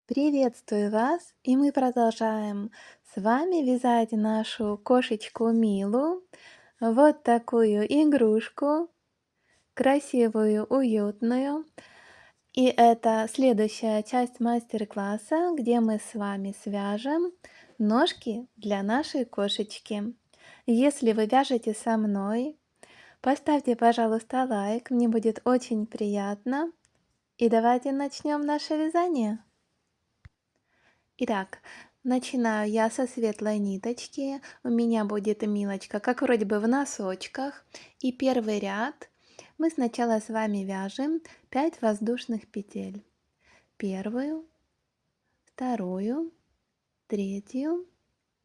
Приветствую вас, и мы продолжаем с вами вязать нашу кошечку Милу. Вот такую игрушку, красивую, уютную. И это следующая часть мастер-класса, где мы с вами свяжем ножки для нашей кошечки. Если вы вяжете со мной, поставьте, пожалуйста, лайк, мне будет очень приятно. И давайте начнем наше вязание. Итак, начинаю я со светлой ниточки. У меня будет Милочка, как вроде бы в носочках. И первый ряд мы сначала с вами вяжем 5 воздушных петель. Первую, вторую, третью,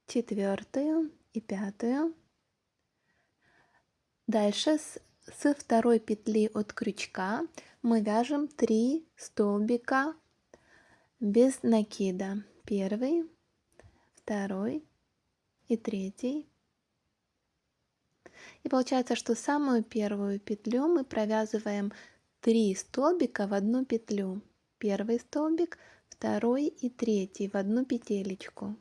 четвертую и пятую. Дальше со второй петли от крючка мы вяжем 3 столбика без накида. Первый, второй и третий. И получается, что самую первую петлю мы провязываем 3 столбика в одну петлю. Первый столбик, второй и третий в одну петелечку.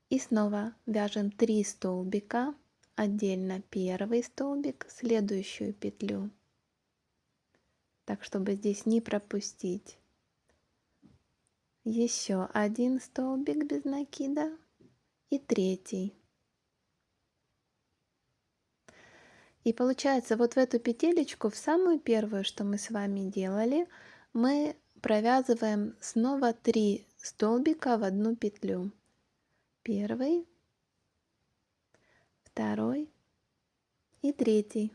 И снова вяжем 3 столбика, отдельно первый столбик, следующую петлю. Так, чтобы здесь не пропустить. Еще один столбик без накида и третий. И получается, вот в эту петелечку, в самую первую, что мы с вами делали, мы провязываем снова 3 столбика в одну петлю. Первый, второй и третий.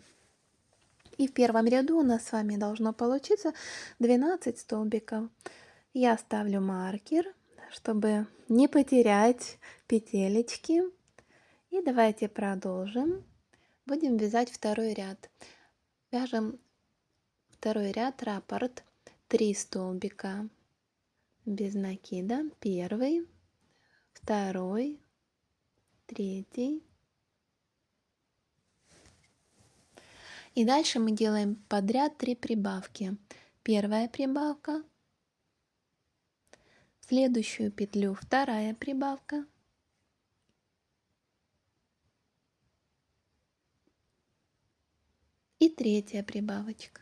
И в первом ряду у нас с вами должно получиться 12 столбиков. Я ставлю маркер, чтобы не потерять петелечки. И давайте продолжим. Будем вязать второй ряд. Вяжем второй ряд, раппорт, 3 столбика без накида. Первый, второй, третий. И дальше мы делаем подряд 3 прибавки. Первая прибавка, в следующую петлю вторая прибавка, и третья прибавочка.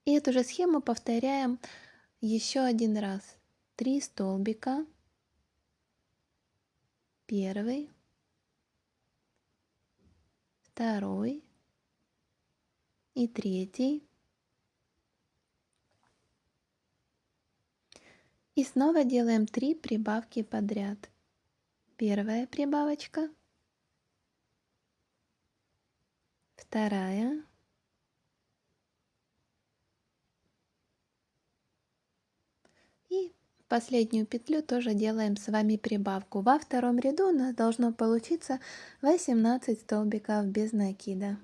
И эту же схему повторяем еще один раз. 3 столбика, первый, второй и третий. И снова делаем 3 прибавки подряд. Первая прибавочка, вторая, и последнюю петлю тоже делаем с вами прибавку. Во втором ряду у нас должно получиться 18 столбиков без накида.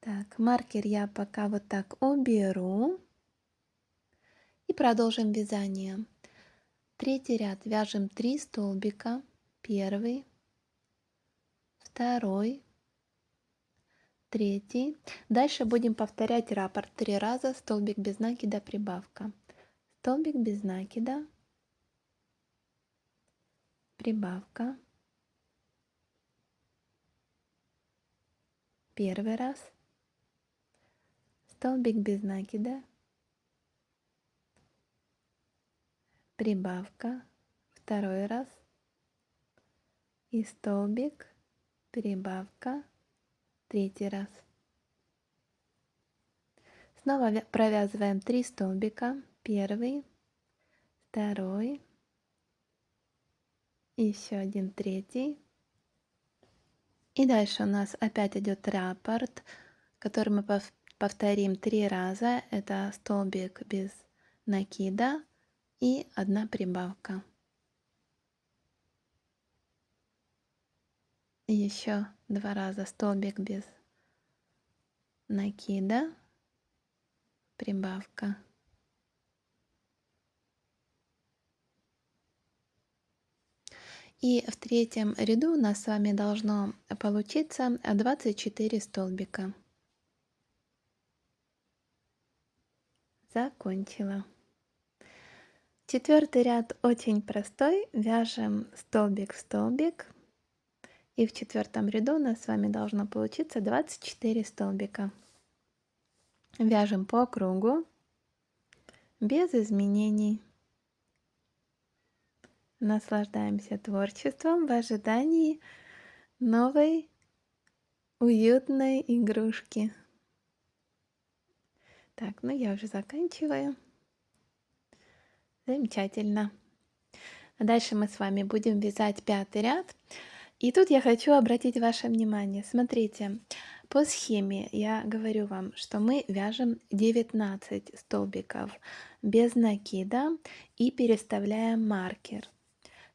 Так, маркер я пока вот так уберу. И продолжим вязание. Третий ряд вяжем 3 столбика. Первый, второй, третий. Дальше будем повторять раппорт 3 раза. Столбик без накида, прибавка. Столбик без накида, прибавка. Первый раз. Столбик без накида, прибавка. Второй раз. И столбик, прибавка. Третий раз. Снова провязываем 3 столбика. Первый, второй, еще один третий. И дальше у нас опять идет раппорт, который мы повторим 3 раза. Это столбик без накида и 1 прибавка. И еще 2 раза столбик без накида, прибавка. И в третьем ряду у нас с вами должно получиться 24 столбика. закончила. Четвертый ряд очень простой, вяжем столбик в столбик, и в четвертом ряду у нас с вами должно получиться 24 столбика. Вяжем по кругу, без изменений. Наслаждаемся творчеством в ожидании новой уютной игрушки. Так, ну я уже заканчиваю. Замечательно. Дальше мы с вами будем вязать пятый ряд. И тут я хочу обратить ваше внимание. Смотрите, по схеме я говорю вам, что мы вяжем 19 столбиков без накида и переставляем маркер.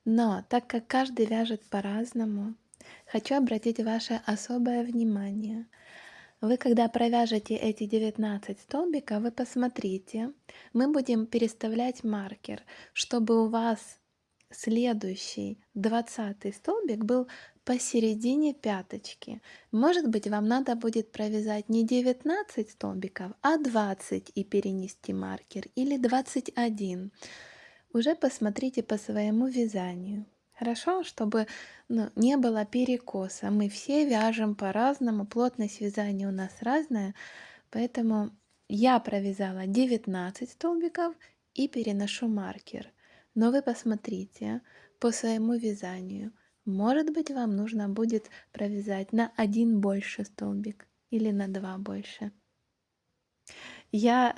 Но так как каждый вяжет по-разному, хочу обратить ваше особое внимание. Вы, когда провяжете эти 19 столбиков, вы посмотрите, мы будем переставлять маркер, чтобы у вас следующий 20 столбик был посередине пяточки. Может быть, вам надо будет провязать не 19 столбиков, а 20 и перенести маркер, или 21. Уже посмотрите по своему вязанию. Хорошо, чтобы не было перекоса. Мы все вяжем по-разному, плотность вязания у нас разная, поэтому я провязала 19 столбиков и переношу маркер. Но вы посмотрите по своему вязанию. Может быть, вам нужно будет провязать на 1 больше столбик или на 2 больше. Я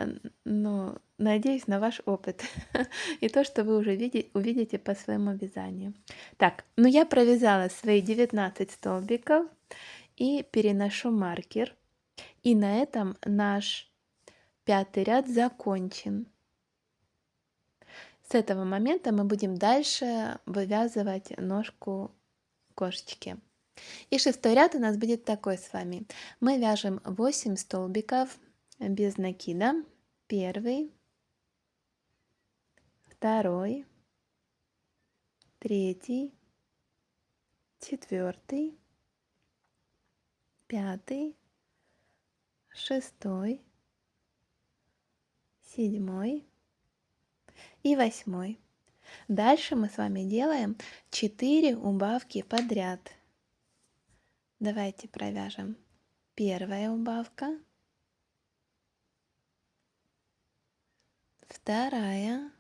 надеюсь на ваш опыт и то, что вы уже увидите по своему вязанию. Так, я провязала свои 19 столбиков и переношу маркер. И на этом наш пятый ряд закончен. С этого момента мы будем дальше вывязывать ножку кошечки. И шестой ряд у нас будет такой с вами. Мы вяжем 8 столбиков без накида. Первый, второй, третий, четвертый, пятый, шестой, седьмой и восьмой. Дальше мы с вами делаем 4 убавки подряд. Давайте провяжем. Первая убавка, вторая,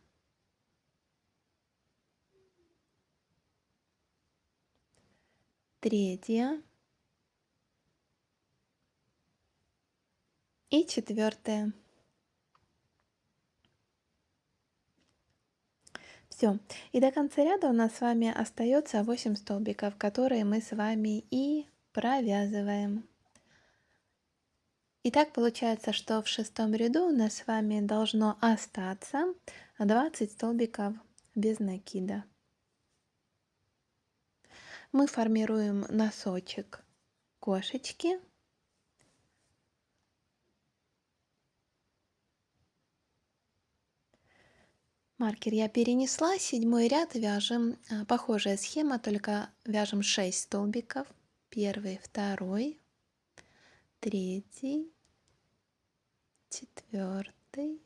третья и четвертая. Все. И до конца ряда у нас с вами остается 8 столбиков, которые мы с вами и провязываем. И так получается, что в шестом ряду у нас с вами должно остаться 20 столбиков без накида. Мы формируем носочек кошечки. Маркер я перенесла, седьмой ряд вяжем, похожая схема, только вяжем 6 столбиков. Первый, второй, третий, четвертый,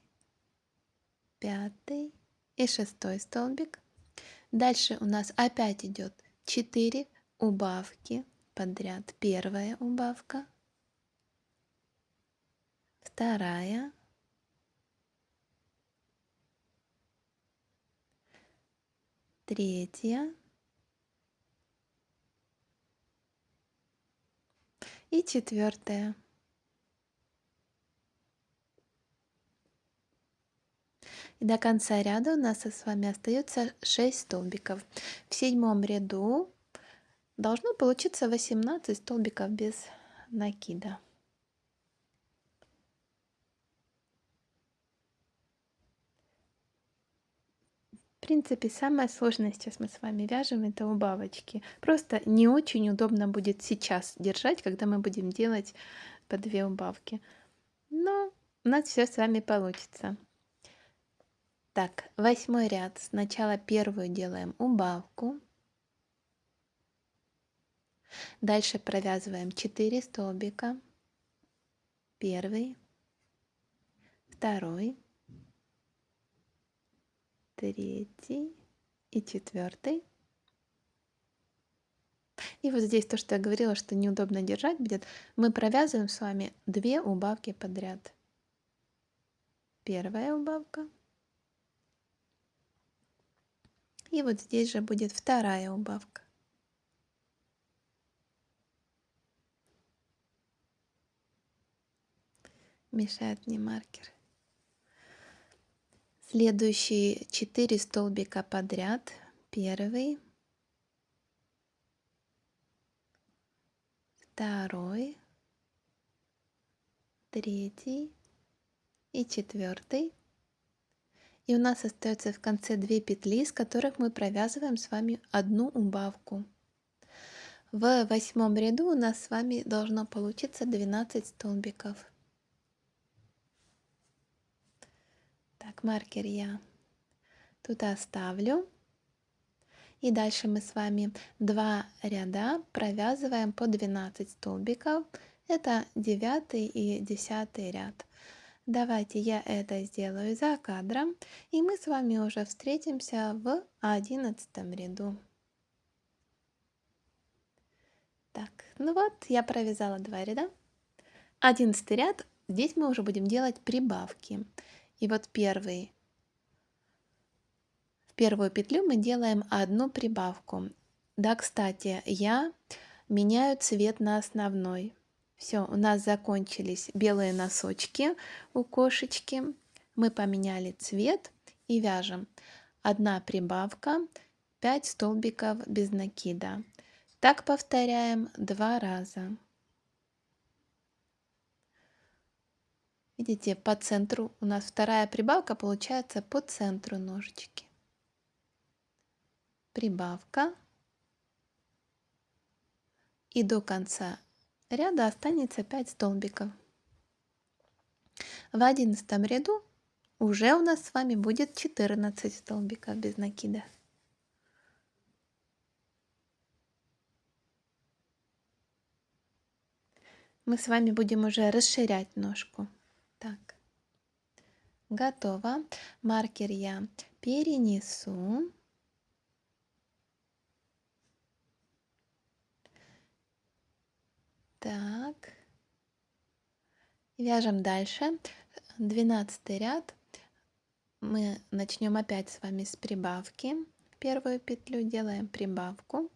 пятый и шестой столбик. Дальше у нас опять идет 4 убавки подряд. Первая убавка, вторая, третья и четвертая. И до конца ряда у нас с вами остается 6 столбиков. В седьмом ряду должно получиться 18 столбиков без накида. В принципе, самое сложное сейчас мы с вами вяжем это убавочки. Просто не очень удобно будет сейчас держать, когда мы будем делать по 2 убавки. Но у нас все с вами получится. Так, 8 ряд. Сначала первую делаем убавку. Дальше провязываем 4 столбика. Первый, второй, третий и четвертый. И вот здесь то, что я говорила, что неудобно держать будет, мы провязываем с вами 2 убавки подряд. Первая убавка. И вот здесь же будет вторая убавка. Мешает мне маркер. Следующие 4 столбика подряд. Первый, второй, третий и четвертый. И у нас остается в конце 2 петли, с которых мы провязываем с вами одну убавку. В 8 ряду у нас с вами должно получиться 12 столбиков. Так, маркер я тут оставлю. И дальше мы с вами 2 ряда провязываем по 12 столбиков. Это 9 и 10 ряд. Давайте я это сделаю за кадром, и мы с вами уже встретимся в 11 ряду. Так, ну вот, я провязала 2 ряда. 11 ряд, здесь мы уже будем делать прибавки. И вот в первую петлю мы делаем одну прибавку. Да, кстати, я меняю цвет на основной. Все, у нас закончились белые носочки у кошечки. Мы поменяли цвет и вяжем. Одна прибавка, 5 столбиков без накида. Так повторяем 2 раза. Видите, по центру у нас вторая прибавка получается по центру ножички. Прибавка. И до конца ряда останется 5 столбиков. В 11 ряду уже у нас с вами будет 14 столбиков без накида. Мы с вами будем уже расширять ножку. Так, готово. Маркер я перенесу. Так, вяжем дальше. 12 ряд. Мы начнем опять с вами с прибавки. В первую петлю делаем прибавку.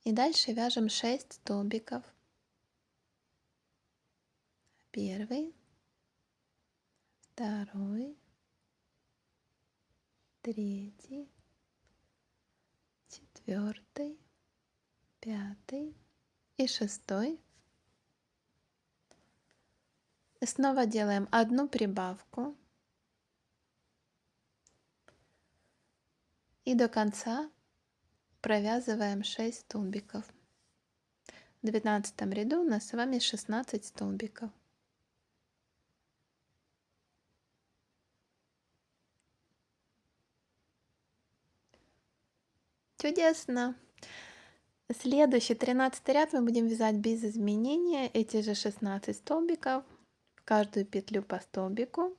И дальше вяжем 6 столбиков. Первый, второй, третий, четвертый, пятый и шестой. Снова делаем одну прибавку. И до конца провязываем 6 столбиков. В 12 ряду у нас с вами 16 столбиков. Чудесно! Следующий 13 ряд мы будем вязать без изменения. Эти же 16 столбиков. В каждую петлю по столбику.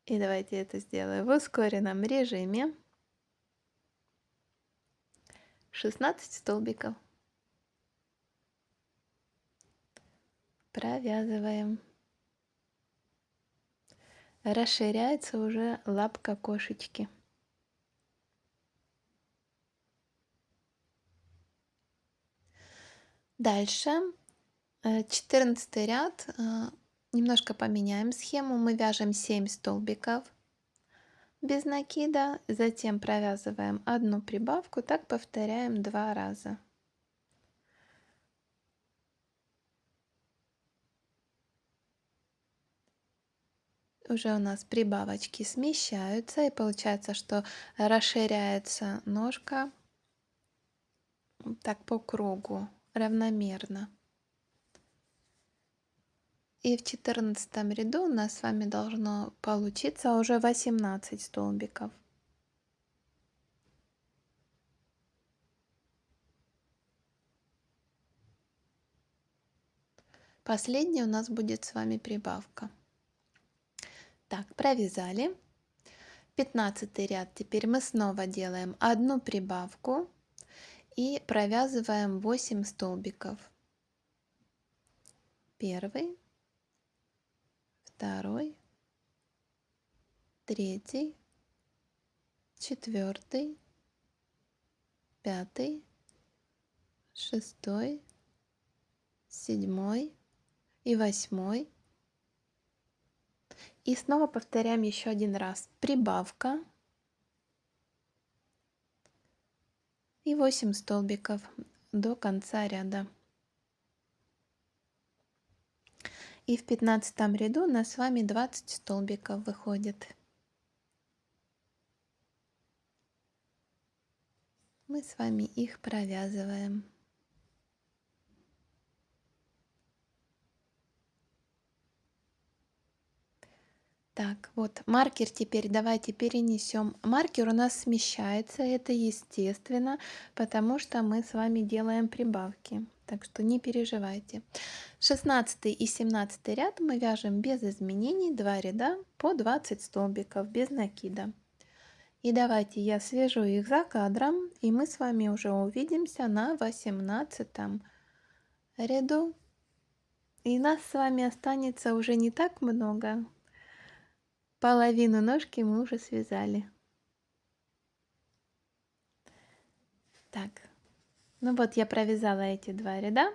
И давайте это сделаю в ускоренном режиме. 16 столбиков. Провязываем. Расширяется уже лапка кошечки. Дальше 14 ряд. Немножко поменяем схему. Мы вяжем 7 столбиков без накида, затем провязываем одну прибавку, так повторяем 2 раза. Уже у нас прибавочки смещаются, и получается, что расширяется ножка так по кругу равномерно. И в 14 ряду у нас с вами должно получиться уже 18 столбиков. Последняя у нас будет с вами прибавка. Так, провязали. 15 ряд. Теперь мы снова делаем одну прибавку и провязываем 8 столбиков. Первый, второй, третий, четвертый, пятый, шестой, седьмой и восьмой. И снова повторяем еще один раз. Прибавка и 8 столбиков до конца ряда. И в 15 ряду у нас с вами 20 столбиков выходит. Мы с вами их провязываем. Так, вот маркер теперь давайте перенесем. Маркер у нас смещается, это естественно, потому что мы с вами делаем прибавки. Так что не переживайте. 16 и 17 ряд мы вяжем без изменений, 2 ряда по 20 столбиков без накида. И давайте я свяжу их за кадром, и мы с вами уже увидимся на 18 ряду. И нас с вами останется уже не так много. Половину ножки мы уже связали. Так, ну вот я провязала эти 2 ряда.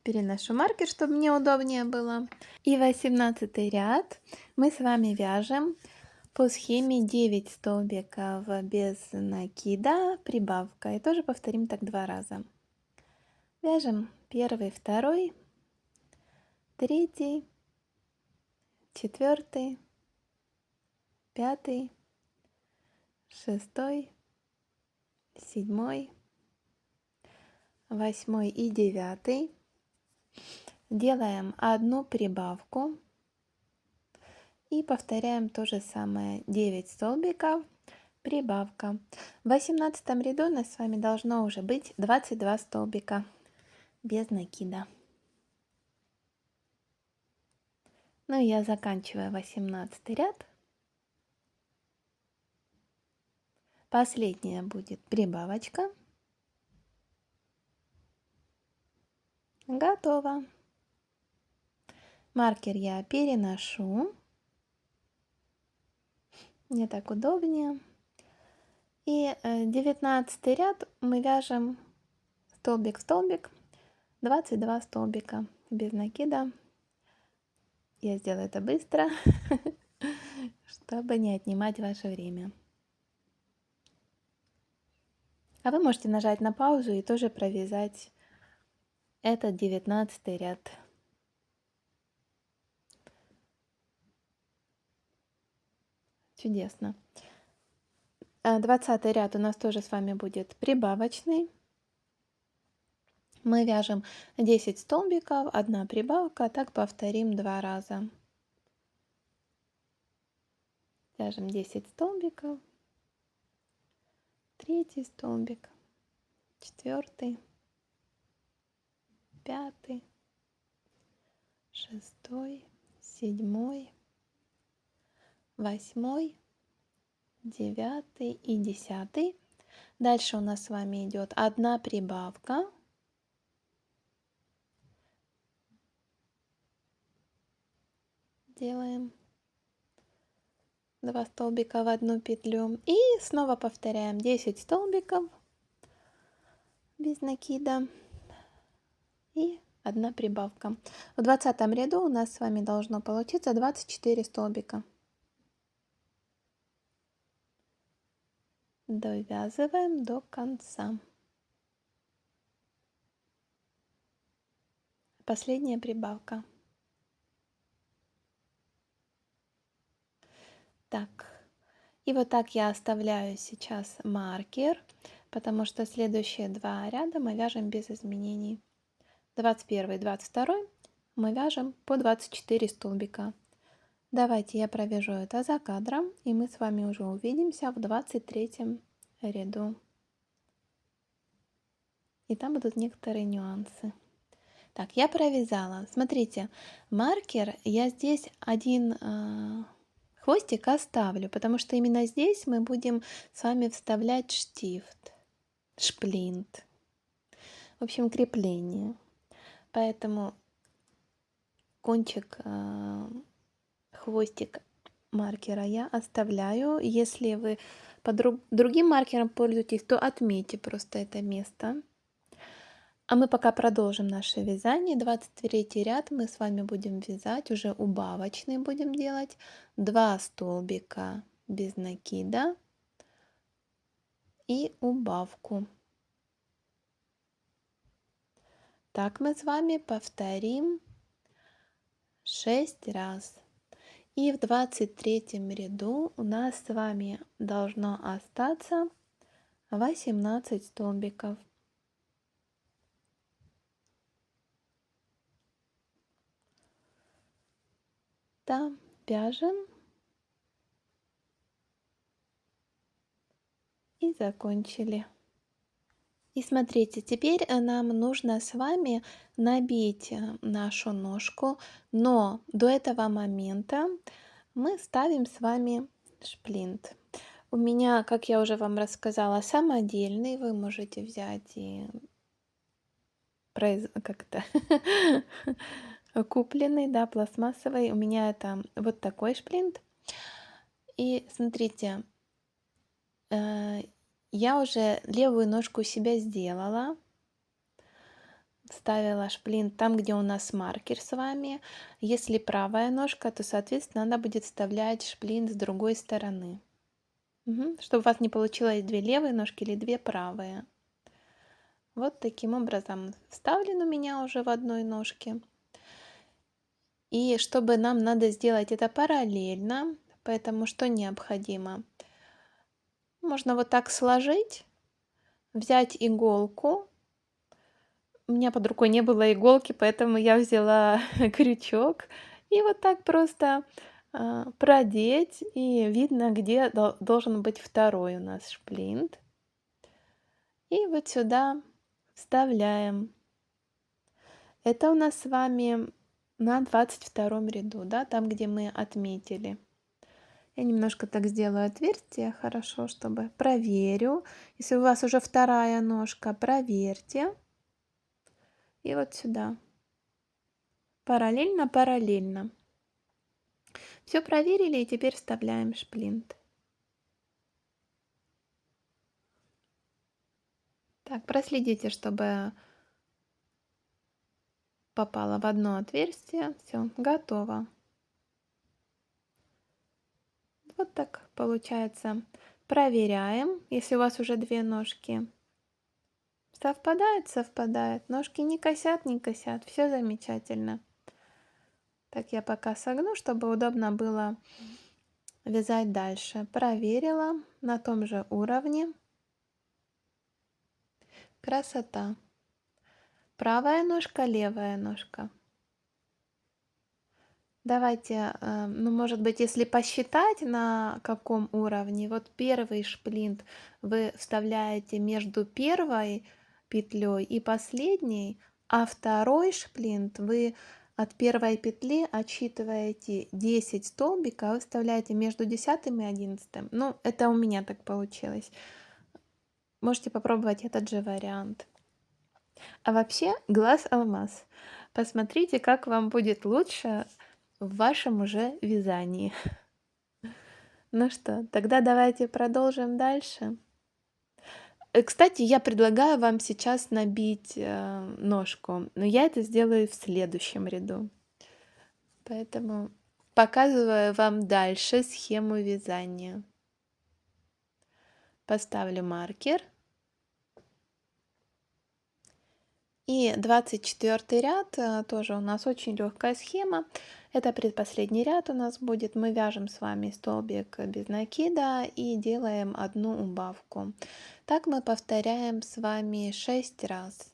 Переношу маркер, чтобы мне удобнее было. И 18 ряд мы с вами вяжем по схеме 9 столбиков без накида, прибавка. И тоже повторим так 2 раза. Вяжем первый, второй, третий, четвертый, пятый, шестой, седьмой, восьмой и девятый. Делаем одну прибавку и повторяем то же самое. 9 столбиков, прибавка. В 18 ряду у нас с вами должно уже быть 22 столбика без накида. Ну и я заканчиваю 18 ряд. Последняя будет прибавочка. Готово. Маркер я переношу. Мне так удобнее. И 19 ряд мы вяжем столбик в столбик, 22 столбика без накида. Я сделаю это быстро, чтобы не отнимать ваше время. А вы можете нажать на паузу и тоже провязать этот 19 ряд. Чудесно. 20 ряд у нас тоже с вами будет прибавочный. Мы вяжем 10 столбиков, 1 прибавка, так повторим 2 раза. Вяжем 10 столбиков, 3 столбик, 4, 5, 6, 7, 8, 9 и 10. Дальше у нас с вами идет 1 прибавка. Делаем 2 столбика в 1 петлю и снова повторяем 10 столбиков без накида и 1 прибавка. В 20 ряду у нас с вами должно получиться 24 столбика. Довязываем до конца. Последняя прибавка. Так, и вот так я оставляю сейчас маркер, потому что следующие 2 ряда мы вяжем без изменений. 21 и 22 мы вяжем по 24 столбика. Давайте я провяжу это за кадром, и мы с вами уже увидимся в 23 ряду. И там будут некоторые нюансы. Так, я провязала. Смотрите, маркер я здесь один хвостик оставлю, потому что именно здесь мы будем с вами вставлять штифт, шплинт, в общем, крепление. Поэтому кончик, хвостик маркера я оставляю. Если вы другим маркером пользуетесь, то отметьте просто это место. А мы пока продолжим наше вязание. 23 ряд мы с вами будем вязать, уже убавочный будем делать. 2 столбика без накида и убавку. Так мы с вами повторим 6 раз. И в 23 ряду у нас с вами должно остаться 18 столбиков. Да, вяжем и закончили. И смотрите, теперь нам нужно с вами набить нашу ножку, но до этого момента мы ставим с вами шплинт. У меня, как я уже вам рассказала, самодельный, вы можете взять и как-то купленный, да, пластмассовый. У меня это вот такой шплинт. И смотрите, я уже левую ножку себя сделала, вставила шплинт там, где у нас маркер с вами. Если правая ножка, то, соответственно, надо будет вставлять шплинт с другой стороны. Чтобы у вас не получилось 2 левые ножки или 2 правые. Вот таким образом вставлен у меня уже в одной ножке. И чтобы нам надо сделать это параллельно, поэтому что необходимо? Можно вот так сложить, взять иголку. У меня под рукой не было иголки, поэтому я взяла крючок и вот так просто продеть, и видно, где должен быть второй у нас шплинт. И вот сюда вставляем. Это у нас с вами на 22 ряду, да, там, где мы отметили. Я немножко так сделаю отверстие, хорошо, чтобы проверю. Если у вас уже вторая ножка, проверьте. И вот сюда. Параллельно, параллельно. Все проверили, и теперь вставляем шплинт. Так, проследите, чтобы попало в одно отверстие. Все, готово. Вот так получается. Проверяем, если у вас уже 2 ножки. Совпадает, совпадает. Ножки не косят, не косят. Все замечательно. Так, я пока согну, чтобы удобно было вязать дальше. Проверила на том же уровне. Красота. Правая ножка, левая ножка. Давайте, ну, может быть, если посчитать, на каком уровне, вот первый шплинт вы вставляете между первой петлей и последней, а второй шплинт вы от первой петли отсчитываете 10 столбиков, вы вставляете между 10 и 11. Ну, это у меня так получилось. Можете попробовать этот же вариант. А вообще, глаз алмаз. Посмотрите, как вам будет лучше в вашем уже вязании. Ну что, тогда давайте продолжим дальше. Кстати, я предлагаю вам сейчас набить ножку, но я это сделаю в следующем ряду. Поэтому показываю вам дальше схему вязания. Поставлю маркер. И 24 ряд, тоже у нас очень легкая схема. Это предпоследний ряд у нас будет. Мы вяжем с вами столбик без накида и делаем одну убавку. Так мы повторяем с вами 6 раз.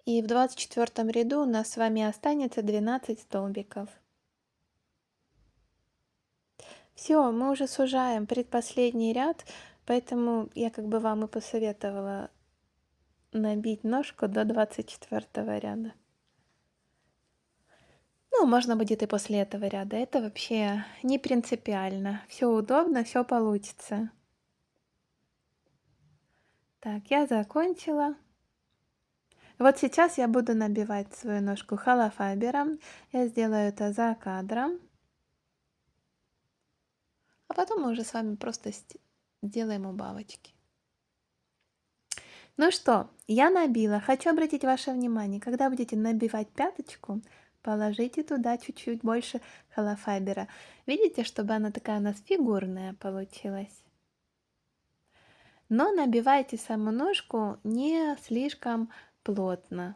И в 24 ряду у нас с вами останется 12 столбиков. Все, мы уже сужаем предпоследний ряд, поэтому я как бы вам и посоветовала набить ножку до 24 ряда. Ну, можно будет и после этого ряда. Это вообще не принципиально. Все удобно, все получится. Так, я закончила. Вот сейчас я буду набивать свою ножку холофайбером. Я сделаю это за кадром. А потом мы уже с вами просто сделаем убавочки. Ну что, я набила. Хочу обратить ваше внимание, когда будете набивать пяточку, положите туда чуть-чуть больше холофайбера. Видите, чтобы она такая у нас фигурная получилась. Но набивайте саму ножку не слишком плотно.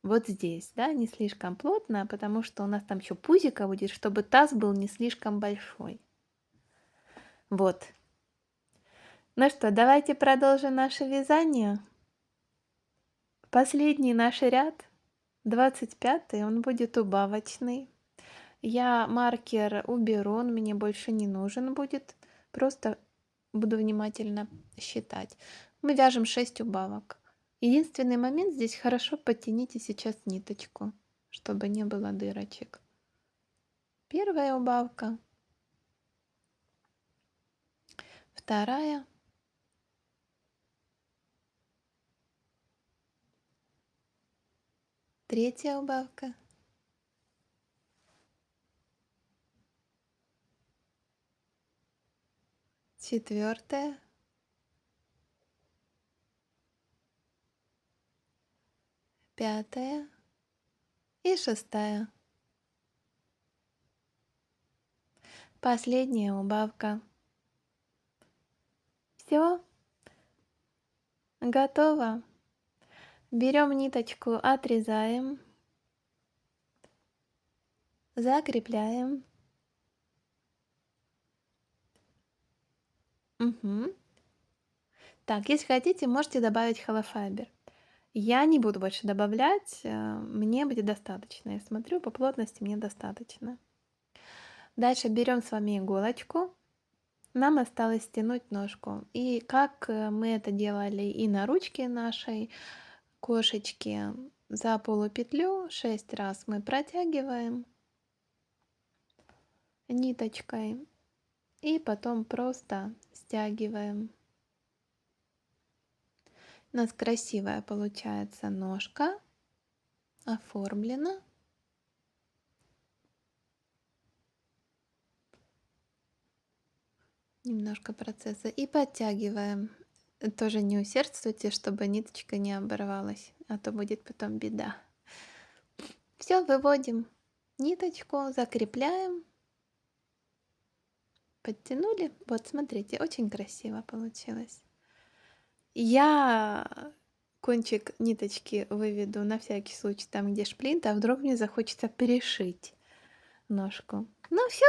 Вот здесь, да, не слишком плотно, потому что у нас там еще пузико будет, чтобы таз был не слишком большой. Вот. Ну что, давайте продолжим наше вязание. Последний наш ряд, 25-й, он будет убавочный. Я маркер уберу, он мне больше не нужен будет. Просто буду внимательно считать. Мы вяжем 6 убавок. Единственный момент здесь: хорошо подтяните сейчас ниточку, чтобы не было дырочек. Первая убавка, вторая, третья убавка, четвертая, пятая и шестая. Последняя убавка. Все, готово. Берем ниточку, отрезаем, закрепляем. Угу. Так, если хотите, можете добавить холофайбер. Я не буду больше добавлять, мне будет достаточно. Я смотрю, по плотности мне достаточно. Дальше берем с вами иголочку. Нам осталось стянуть ножку. И как мы это делали и на ручке нашей кошечки, за полупетлю 6 раз мы протягиваем ниточкой и потом просто стягиваем. У нас красивая получается ножка, оформлена. Немножко процесса. И подтягиваем. Тоже не усердствуйте, чтобы ниточка не оборвалась, а то будет потом беда. Все, выводим ниточку, закрепляем. Подтянули. Вот, смотрите, очень красиво получилось. Я кончик ниточки выведу на всякий случай там, где шплинт, а вдруг мне захочется перешить ножку. Ну все,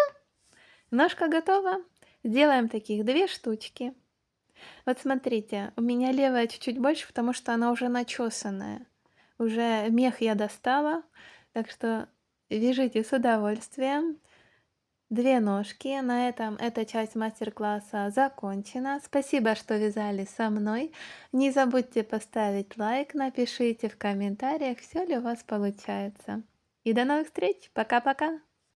ножка готова. Сделаем таких 2 штучки. Вот смотрите, у меня левая чуть-чуть больше, потому что она уже начесанная. Уже мех я достала, так что вяжите с удовольствием. 2 ножки. На этом эта часть мастер-класса закончена. Спасибо, что вязали со мной. Не забудьте поставить лайк, напишите в комментариях, все ли у вас получается. И до новых встреч. Пока-пока.